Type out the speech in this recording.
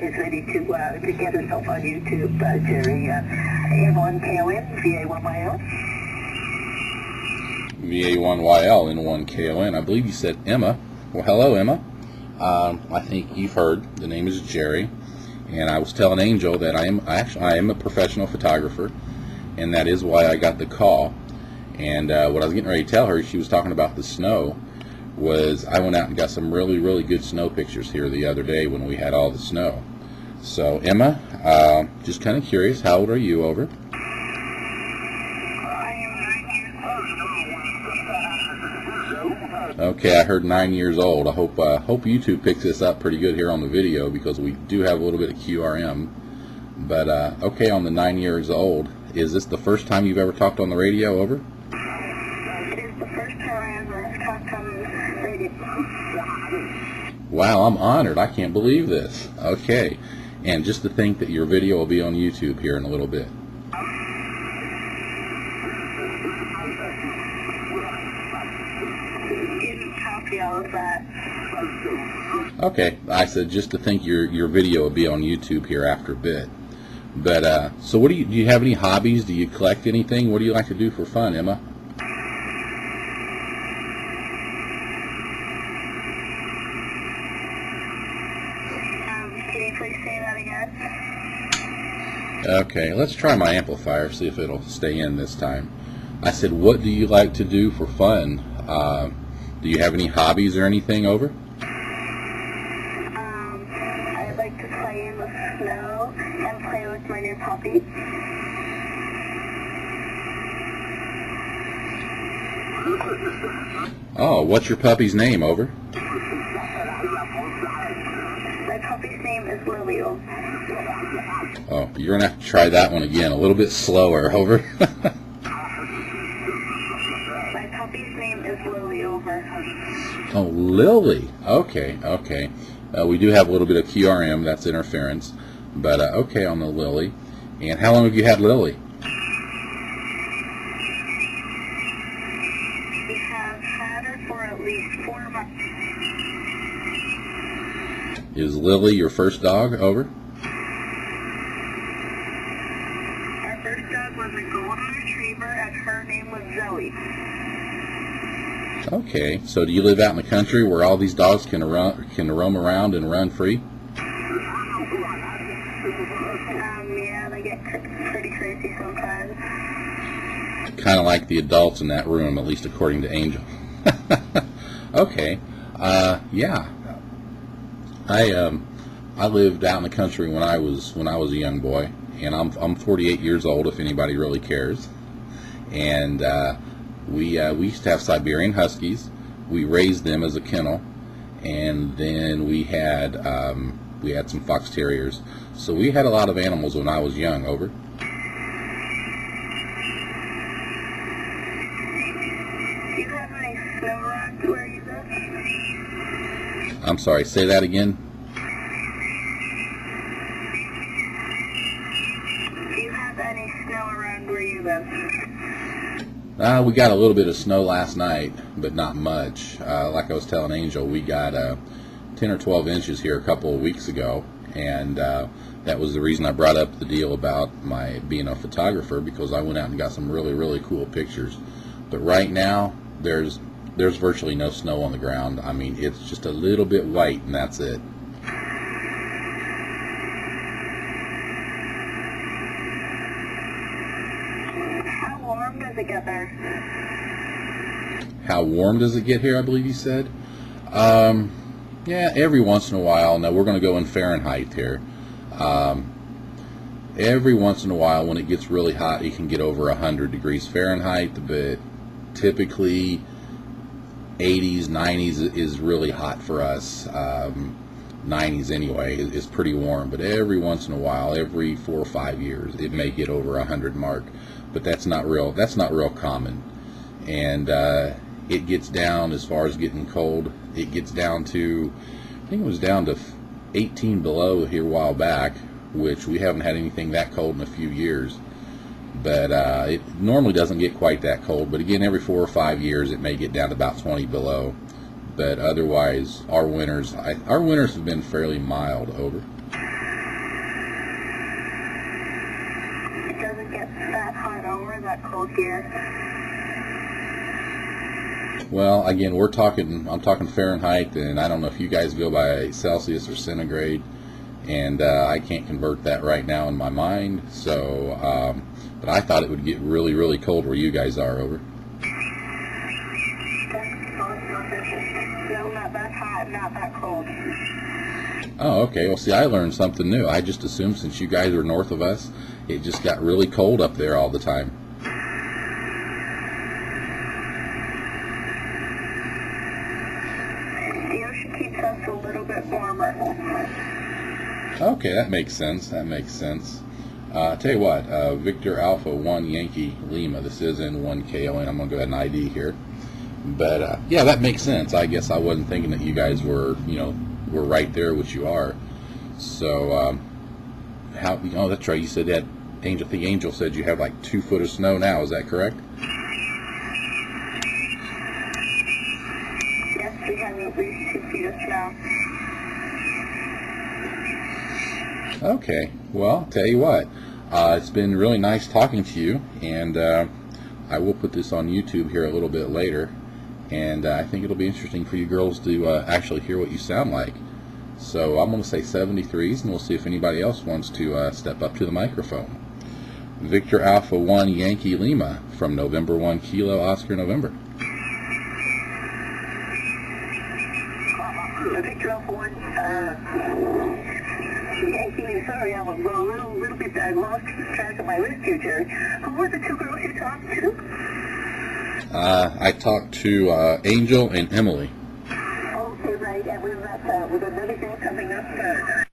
is ready to get herself on YouTube. Jerry, N1KON, VA1YL. VA1YL N1KON. I believe you said Emma. Well, hello, Emma. I think you've heard the name is Jerry, and I was telling Angel that I am a professional photographer, and that is why I got the call. And what I was getting ready to tell her, she was talking about the snow, was I went out and got some really good snow pictures here the other day when we had all the snow. So Emma, just kind of curious, how old are you, over? Okay, I heard 9 years old. I hope YouTube picks this up pretty good here on the video, because we do have a little bit of QRM. But okay, on the 9 years old, is this the first time you've ever talked on the radio, over? It is the first time I ever talked on the radio. Wow, I'm honored. I can't believe this. Okay, and just to think that your video will be on YouTube here in a little bit. All of that. Okay, I said just to think your video will be on YouTube here after a bit. But so what do you have any hobbies? Do you collect anything? What do you like to do for fun, Emma? Can you please say that again? Okay, let's try my amplifier, see if it'll stay in this time. I said, what do you like to do for fun? Do you have any hobbies or anything, over? I like to play in the snow and play with my new puppy. Oh, what's your puppy's name, over? My puppy's name is Lily. Oh, you're going to have to try that one again, a little bit slower, over. My puppy's name is Lily, over. Oh, Lily. Okay. We do have a little bit of QRM, that's interference. But, okay, on the Lily. And how long have you had Lily? We have had her for at least 4 months. Is Lily your first dog, over? Our first dog was a golden retriever, and her name was Zoe. Okay, so do you live out in the country where all these dogs can roam around and run free? Yeah, they get pretty crazy sometimes. Kind of like the adults in that room, at least according to Angel. Okay, yeah. I lived out in the country when I was a young boy, and I'm 48 years old, if anybody really cares. And we used to have Siberian Huskies. We raised them as a kennel, and then we had some Fox Terriers. So we had a lot of animals when I was young, over. Do you have any snow around where you live? I'm sorry, say that again. Do you have any snow around where you live? We got a little bit of snow last night, but not much. Like I was telling Angel, we got 10 or 12 inches here a couple of weeks ago, and that was the reason I brought up the deal about my being a photographer, because I went out and got some really cool pictures. But right now, there's virtually no snow on the ground. I mean, it's just a little bit white, and that's it. How warm does it get there? How warm does it get here, I believe you said? Yeah, every once in a while. Now, we're going to go in Fahrenheit here. Every once in a while, when it gets really hot, it can get over 100 degrees Fahrenheit, but typically 80s, 90s is really hot for us. 90s anyway is pretty warm, but every once in a while, every 4 or 5 years, it may get over 100 mark, but that's not real common. And it gets down, as far as getting cold, it gets down to, I think it was down to 18 below here a while back, which we haven't had anything that cold in a few years. But it normally doesn't get quite that cold, but again, every 4 or 5 years it may get down to about 20 below. But otherwise, our winters have been fairly mild, over. that cold here. Well, again, I'm talking Fahrenheit, and I don't know if you guys go by Celsius or centigrade, and I can't convert that right now in my mind. So, but I thought it would get really, really cold where you guys are. Over. No, not that hot, not that cold. Oh, okay. Well, see, I learned something new. I just assumed since you guys are north of us, it just got really cold up there all the time. The ocean keeps us a little bit warmer. Okay, that makes sense. That makes sense. Tell you what, Victor Alpha 1 Yankee Lima. This is in 1 KON. I'm going to go ahead and ID here. But, yeah, that makes sense. I guess I wasn't thinking that you guys were, were right there, which you are. So, oh, that's right. You said that, I think Angel said you have like 2 foot of snow now. Is that correct? Yes, we have at least 2 feet of snow. Okay. Well, tell you what, it's been really nice talking to you, and I will put this on YouTube here a little bit later, and I think it'll be interesting for you girls to actually hear what you sound like. So I'm going to say 73s, and we'll see if anybody else wants to step up to the microphone. Victor Alpha 1 Yankee Lima from November 1 Kilo Oscar November. Victor Alpha 1, Yankee, sorry, I'm a little bit, I lost track of my list here, Jerry. Who were the 2 girls you talked to? I talked to Angel and Emily. Okay, right, and we've got another girl coming up.